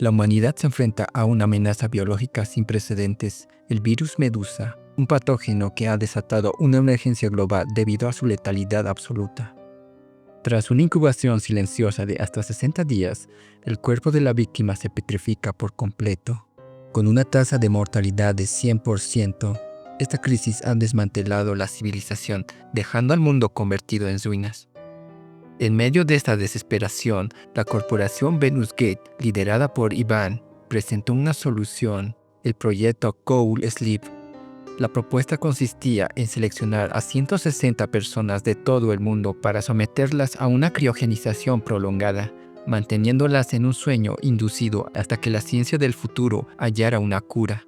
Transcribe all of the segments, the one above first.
La humanidad se enfrenta a una amenaza biológica sin precedentes, el virus Medusa, un patógeno que ha desatado una emergencia global debido a su letalidad absoluta. Tras una incubación silenciosa de hasta 60 días, el cuerpo de la víctima se petrifica por completo. Con una tasa de mortalidad de 100%, esta crisis ha desmantelado la civilización, dejando al mundo convertido en ruinas. En medio de esta desesperación, la corporación Venus Gate, liderada por Iván, presentó una solución, el proyecto Cool Sleep. La propuesta consistía en seleccionar a 160 personas de todo el mundo para someterlas a una criogenización prolongada, manteniéndolas en un sueño inducido hasta que la ciencia del futuro hallara una cura.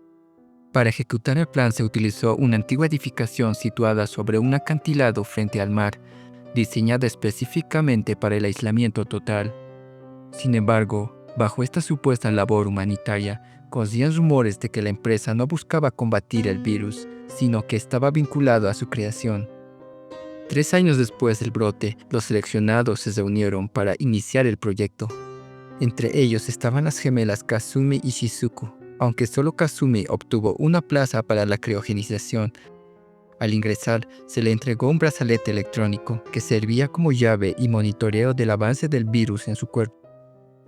Para ejecutar el plan se utilizó una antigua edificación situada sobre un acantilado frente al mar, diseñada específicamente para el aislamiento total. Sin embargo, bajo esta supuesta labor humanitaria, corrían rumores de que la empresa no buscaba combatir el virus, sino que estaba vinculado a su creación. 3 años después del brote, los seleccionados se reunieron para iniciar el proyecto. Entre ellos estaban las gemelas Kazumi y Shizuku, aunque solo Kazumi obtuvo una plaza para la criogenización. Al ingresar, se le entregó un brazalete electrónico que servía como llave y monitoreo del avance del virus en su cuerpo.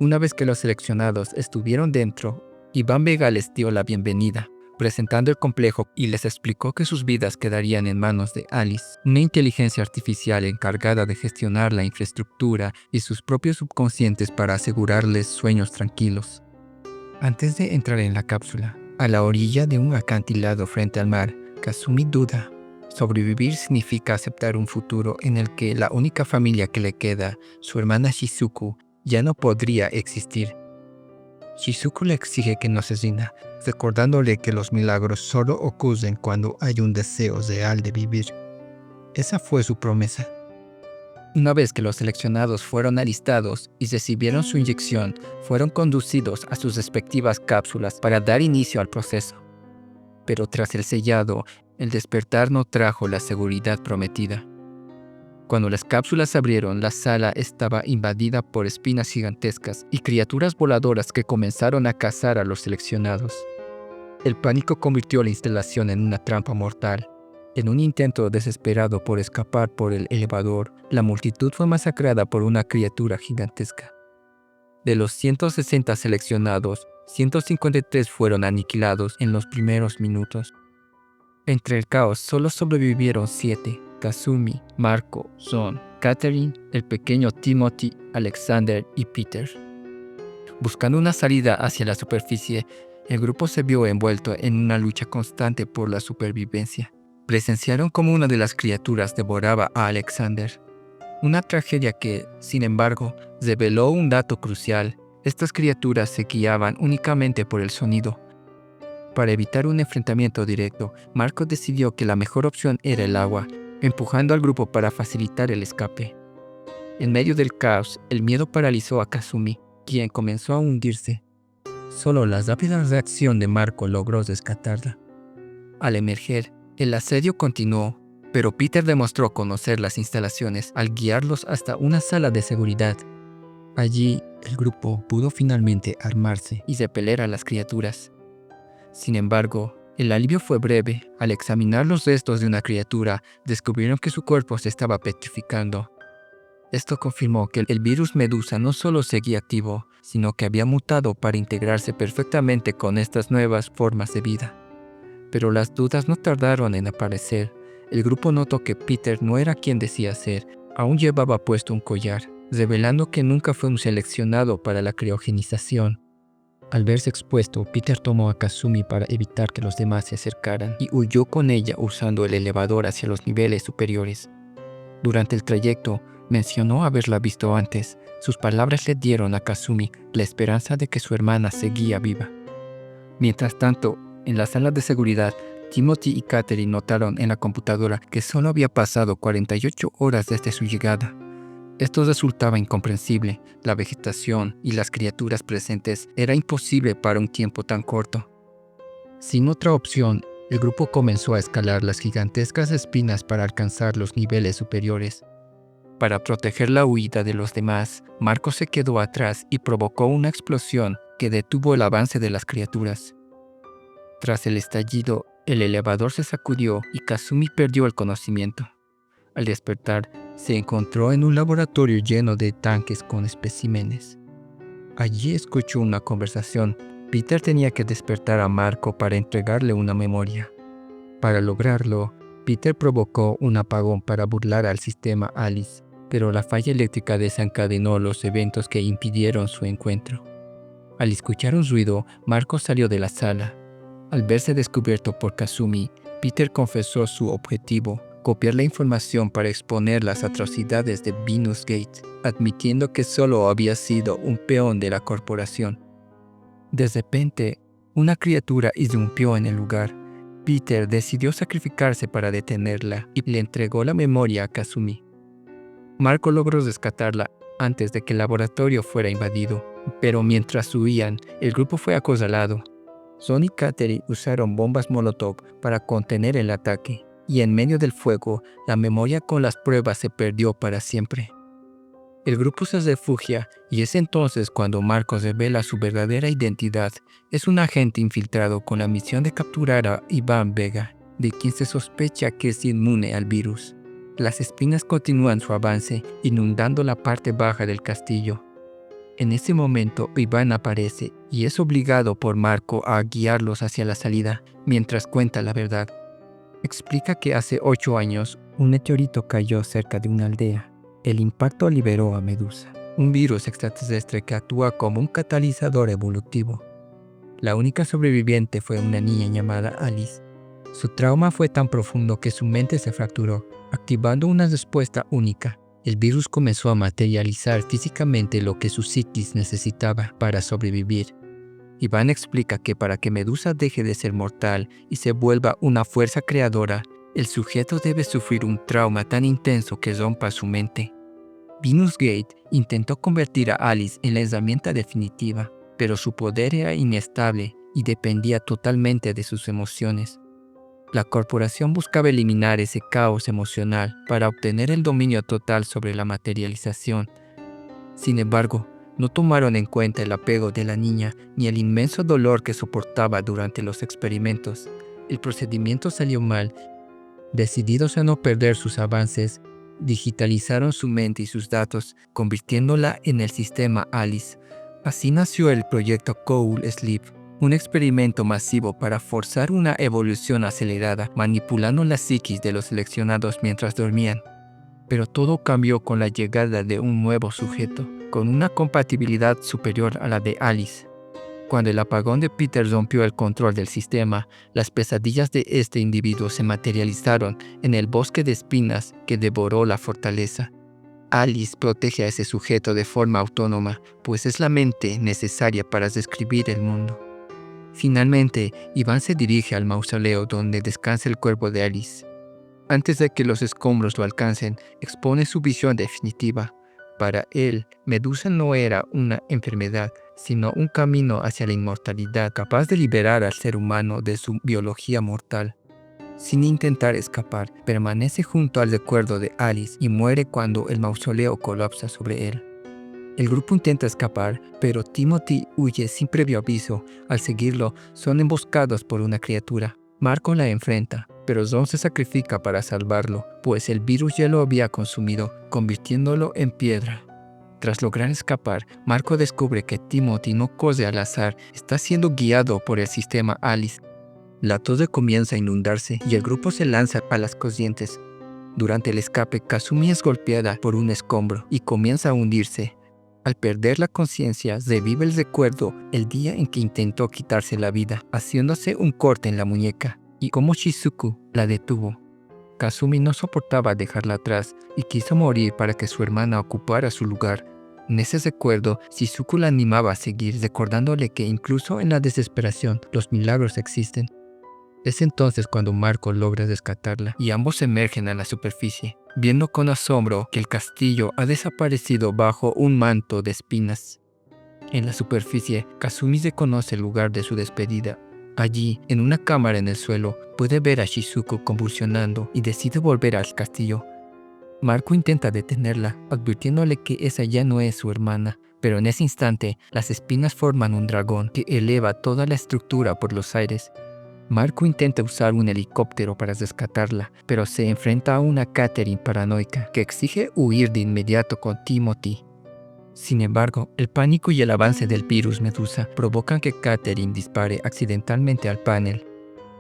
Una vez que los seleccionados estuvieron dentro, Iván Vega les dio la bienvenida, presentando el complejo y les explicó que sus vidas quedarían en manos de Alice, una inteligencia artificial encargada de gestionar la infraestructura y sus propios subconscientes para asegurarles sueños tranquilos. Antes de entrar en la cápsula, a la orilla de un acantilado frente al mar, Kazumi duda. Sobrevivir significa aceptar un futuro en el que la única familia que le queda, su hermana Shizuku, ya no podría existir. Shizuku le exige que no se rinda, recordándole que los milagros solo ocurren cuando hay un deseo real de vivir. Esa fue su promesa. Una vez que los seleccionados fueron alistados y recibieron su inyección, fueron conducidos a sus respectivas cápsulas para dar inicio al proceso. Pero tras el sellado, el despertar no trajo la seguridad prometida. Cuando las cápsulas se abrieron, la sala estaba invadida por espinas gigantescas y criaturas voladoras que comenzaron a cazar a los seleccionados. El pánico convirtió la instalación en una trampa mortal. En un intento desesperado por escapar por el elevador, la multitud fue masacrada por una criatura gigantesca. De los 160 seleccionados, 153 fueron aniquilados en los primeros minutos. Entre el caos solo sobrevivieron 7, Kazumi, Marco, Son, Catherine, el pequeño Timothy, Alexander y Peter. Buscando una salida hacia la superficie, el grupo se vio envuelto en una lucha constante por la supervivencia. Presenciaron como una de las criaturas devoraba a Alexander. Una tragedia que, sin embargo, reveló un dato crucial. Estas criaturas se guiaban únicamente por el sonido. Para evitar un enfrentamiento directo, Marco decidió que la mejor opción era el agua, empujando al grupo para facilitar el escape. En medio del caos, el miedo paralizó a Kazumi, quien comenzó a hundirse. Solo la rápida reacción de Marco logró rescatarla. Al emerger, el asedio continuó, pero Peter demostró conocer las instalaciones al guiarlos hasta una sala de seguridad. Allí, el grupo pudo finalmente armarse y repeler a las criaturas. Sin embargo, el alivio fue breve. Al examinar los restos de una criatura, descubrieron que su cuerpo se estaba petrificando. Esto confirmó que el virus Medusa no solo seguía activo, sino que había mutado para integrarse perfectamente con estas nuevas formas de vida. Pero las dudas no tardaron en aparecer. El grupo notó que Peter no era quien decía ser. Aún llevaba puesto un collar, revelando que nunca fue un seleccionado para la criogenización. Al verse expuesto, Peter tomó a Kazumi para evitar que los demás se acercaran y huyó con ella usando el elevador hacia los niveles superiores. Durante el trayecto, mencionó haberla visto antes. Sus palabras le dieron a Kazumi la esperanza de que su hermana seguía viva. Mientras tanto, en la sala de seguridad, Timothy y Catherine notaron en la computadora que solo había pasado 48 horas desde su llegada. Esto resultaba incomprensible. La vegetación y las criaturas presentes era imposible para un tiempo tan corto. Sin otra opción, el grupo comenzó a escalar las gigantescas espinas para alcanzar los niveles superiores. Para proteger la huida de los demás, Marco se quedó atrás y provocó una explosión que detuvo el avance de las criaturas. Tras el estallido, el elevador se sacudió y Kazumi perdió el conocimiento. Al despertar, se encontró en un laboratorio lleno de tanques con especímenes. Allí escuchó una conversación. Peter tenía que despertar a Marco para entregarle una memoria. Para lograrlo, Peter provocó un apagón para burlar al sistema Alice, pero la falla eléctrica desencadenó los eventos que impidieron su encuentro. Al escuchar un ruido, Marco salió de la sala. Al verse descubierto por Kazumi, Peter confesó su objetivo: copiar la información para exponer las atrocidades de Venus Gate, admitiendo que solo había sido un peón de la corporación. De repente, una criatura irrumpió en el lugar. Peter decidió sacrificarse para detenerla y le entregó la memoria a Kazumi. Marco logró rescatarla antes de que el laboratorio fuera invadido, pero mientras huían, el grupo fue acorralado. Son y Kateri usaron bombas Molotov para contener el ataque, y en medio del fuego, la memoria con las pruebas se perdió para siempre. El grupo se refugia y es entonces cuando Marco revela su verdadera identidad. Es un agente infiltrado con la misión de capturar a Iván Vega, de quien se sospecha que es inmune al virus. Las espinas continúan su avance, inundando la parte baja del castillo. En ese momento, Iván aparece y es obligado por Marco a guiarlos hacia la salida, mientras cuenta la verdad. Explica que hace 8 años, un meteorito cayó cerca de una aldea. El impacto liberó a Medusa, un virus extraterrestre que actúa como un catalizador evolutivo. La única sobreviviente fue una niña llamada Alice. Su trauma fue tan profundo que su mente se fracturó, activando una respuesta única. El virus comenzó a materializar físicamente lo que su psiquis necesitaba para sobrevivir. Iván explica que para que Medusa deje de ser mortal y se vuelva una fuerza creadora, el sujeto debe sufrir un trauma tan intenso que rompa su mente. Venus Gate intentó convertir a Alice en la herramienta definitiva, pero su poder era inestable y dependía totalmente de sus emociones. La corporación buscaba eliminar ese caos emocional para obtener el dominio total sobre la materialización. Sin embargo, no tomaron en cuenta el apego de la niña ni el inmenso dolor que soportaba durante los experimentos. El procedimiento salió mal. Decididos a no perder sus avances, digitalizaron su mente y sus datos, convirtiéndola en el sistema Alice. Así nació el proyecto Cool Sleep, un experimento masivo para forzar una evolución acelerada, manipulando la psiquis de los seleccionados mientras dormían. Pero todo cambió con la llegada de un nuevo sujeto, con una compatibilidad superior a la de Alice. Cuando el apagón de Peter rompió el control del sistema, las pesadillas de este individuo se materializaron en el bosque de espinas que devoró la fortaleza. Alice protege a ese sujeto de forma autónoma, pues es la mente necesaria para describir el mundo. Finalmente, Iván se dirige al mausoleo donde descansa el cuerpo de Alice. Antes de que los escombros lo alcancen, expone su visión definitiva. Para él, Medusa no era una enfermedad, sino un camino hacia la inmortalidad, capaz de liberar al ser humano de su biología mortal. Sin intentar escapar, permanece junto al recuerdo de Alice y muere cuando el mausoleo colapsa sobre él. El grupo intenta escapar, pero Timothy huye sin previo aviso. Al seguirlo, son emboscados por una criatura. Marco la enfrenta, pero Ron se sacrifica para salvarlo, pues el virus ya lo había consumido, convirtiéndolo en piedra. Tras lograr escapar, Marco descubre que Timothy no corre al azar, está siendo guiado por el sistema Alice. La torre comienza a inundarse y el grupo se lanza a las corrientes. Durante el escape, Kazumi es golpeada por un escombro y comienza a hundirse. Al perder la conciencia, revive el recuerdo el día en que intentó quitarse la vida, haciéndose un corte en la muñeca, y cómo Shizuku la detuvo. Kazumi no soportaba dejarla atrás y quiso morir para que su hermana ocupara su lugar. En ese recuerdo, Shizuku la animaba a seguir, recordándole que incluso en la desesperación, los milagros existen. Es entonces cuando Marco logra rescatarla y ambos emergen a la superficie, viendo con asombro que el castillo ha desaparecido bajo un manto de espinas. En la superficie, Kazumi reconoce el lugar de su despedida. Allí, en una cámara en el suelo, puede ver a Shizuku convulsionando y decide volver al castillo. Marco intenta detenerla, advirtiéndole que esa ya no es su hermana, Pero en ese instante, las espinas forman un dragón que eleva toda la estructura por los aires. Marco intenta usar un helicóptero para rescatarla, pero se enfrenta a una Catherine paranoica que exige huir de inmediato con Timothy. Sin embargo, el pánico y el avance del virus Medusa provocan que Catherine dispare accidentalmente al panel.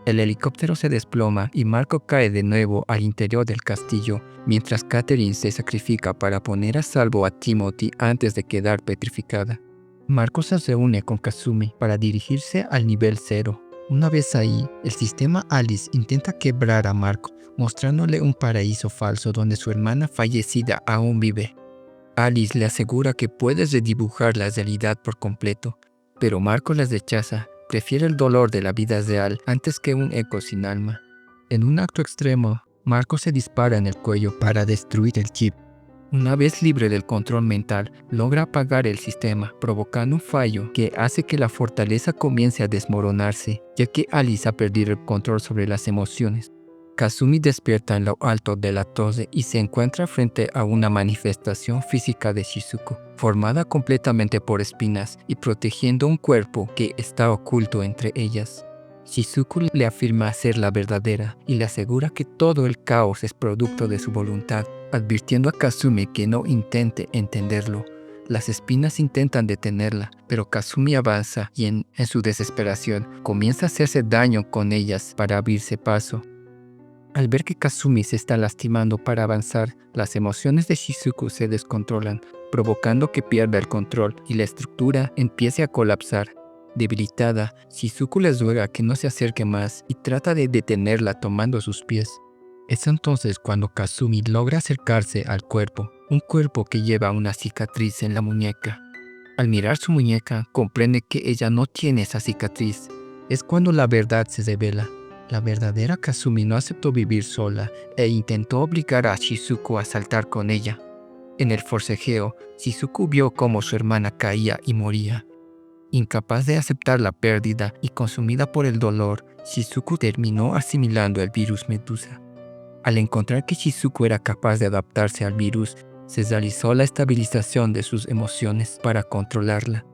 El helicóptero se desploma y Marco cae de nuevo al interior del castillo, mientras Catherine se sacrifica para poner a salvo a Timothy antes de quedar petrificada. Marco se reúne con Kazumi para dirigirse al nivel 0. Una vez ahí, el sistema Alice intenta quebrar a Marco, mostrándole un paraíso falso donde su hermana fallecida aún vive. Alice le asegura que puede redibujar la realidad por completo, pero Marco la rechaza. Prefiere el dolor de la vida real antes que un eco sin alma. En un acto extremo, Marco se dispara en el cuello para destruir el chip. Una vez libre del control mental, logra apagar el sistema, provocando un fallo que hace que la fortaleza comience a desmoronarse, ya que Alice ha perdido el control sobre las emociones. Kazumi despierta en lo alto de la torre y se encuentra frente a una manifestación física de Shizuku, formada completamente por espinas y protegiendo un cuerpo que está oculto entre ellas. Shizuku le afirma ser la verdadera y le asegura que todo el caos es producto de su voluntad, advirtiendo a Kazumi que no intente entenderlo. Las espinas intentan detenerla, pero Kazumi avanza y en su desesperación comienza a hacerse daño con ellas para abrirse paso. Al ver que Kazumi se está lastimando para avanzar, las emociones de Shizuku se descontrolan, provocando que pierda el control y la estructura empiece a colapsar. Debilitada, Shizuku les ruega que no se acerque más y trata de detenerla tomando sus pies. Es entonces cuando Kazumi logra acercarse al cuerpo, un cuerpo que lleva una cicatriz en la muñeca. Al mirar su muñeca, comprende que ella no tiene esa cicatriz. Es cuando la verdad se revela. La verdadera Kazumi no aceptó vivir sola e intentó obligar a Shizuku a saltar con ella. En el forcejeo, Shizuku vio cómo su hermana caía y moría. Incapaz de aceptar la pérdida y consumida por el dolor, Shizuku terminó asimilando el virus Medusa. Al encontrar que Shizuku era capaz de adaptarse al virus, se realizó la estabilización de sus emociones para controlarla.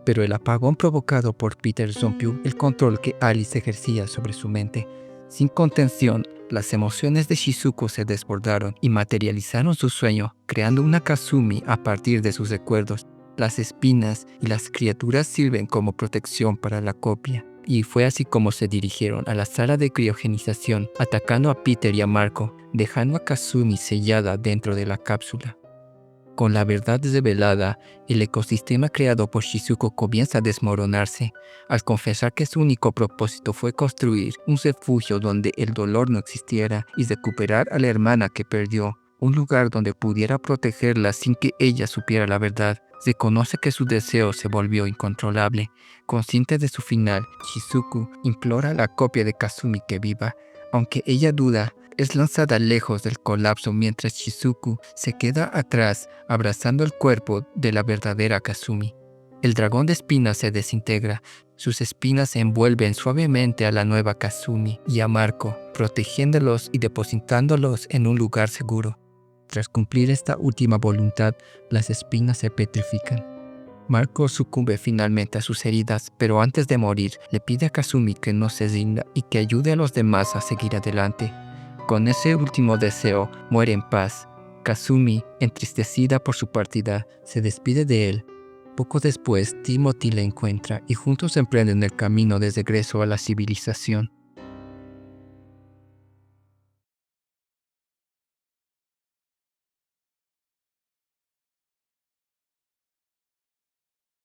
Pero el apagón provocado por Peter rompió el control que Alice ejercía sobre su mente. Sin contención, las emociones de Shizuku se desbordaron y materializaron su sueño, creando una Kazumi a partir de sus recuerdos. Las espinas y las criaturas sirven como protección para la copia. Y fue así como se dirigieron a la sala de criogenización, atacando a Peter y a Marco, dejando a Kazumi sellada dentro de la cápsula. Con la verdad revelada, el ecosistema creado por Shizuku comienza a desmoronarse, al confesar que su único propósito fue construir un refugio donde el dolor no existiera y recuperar a la hermana que perdió, un lugar donde pudiera protegerla sin que ella supiera la verdad. Reconoce que su deseo se volvió incontrolable. Consciente de su final, Shizuku implora a la copia de Kazumi que viva. Aunque ella duda, es lanzada lejos del colapso mientras Shizuku se queda atrás abrazando el cuerpo de la verdadera Kazumi. El dragón de espinas se desintegra. Sus espinas envuelven suavemente a la nueva Kazumi y a Marco, protegiéndolos y depositándolos en un lugar seguro. Tras cumplir esta última voluntad, las espinas se petrifican. Marco sucumbe finalmente a sus heridas, pero antes de morir, le pide a Kazumi que no se rinda y que ayude a los demás a seguir adelante. Con ese último deseo, muere en paz. Kazumi, entristecida por su partida, se despide de él. Poco después, Timothy la encuentra y juntos emprenden el camino de regreso a la civilización.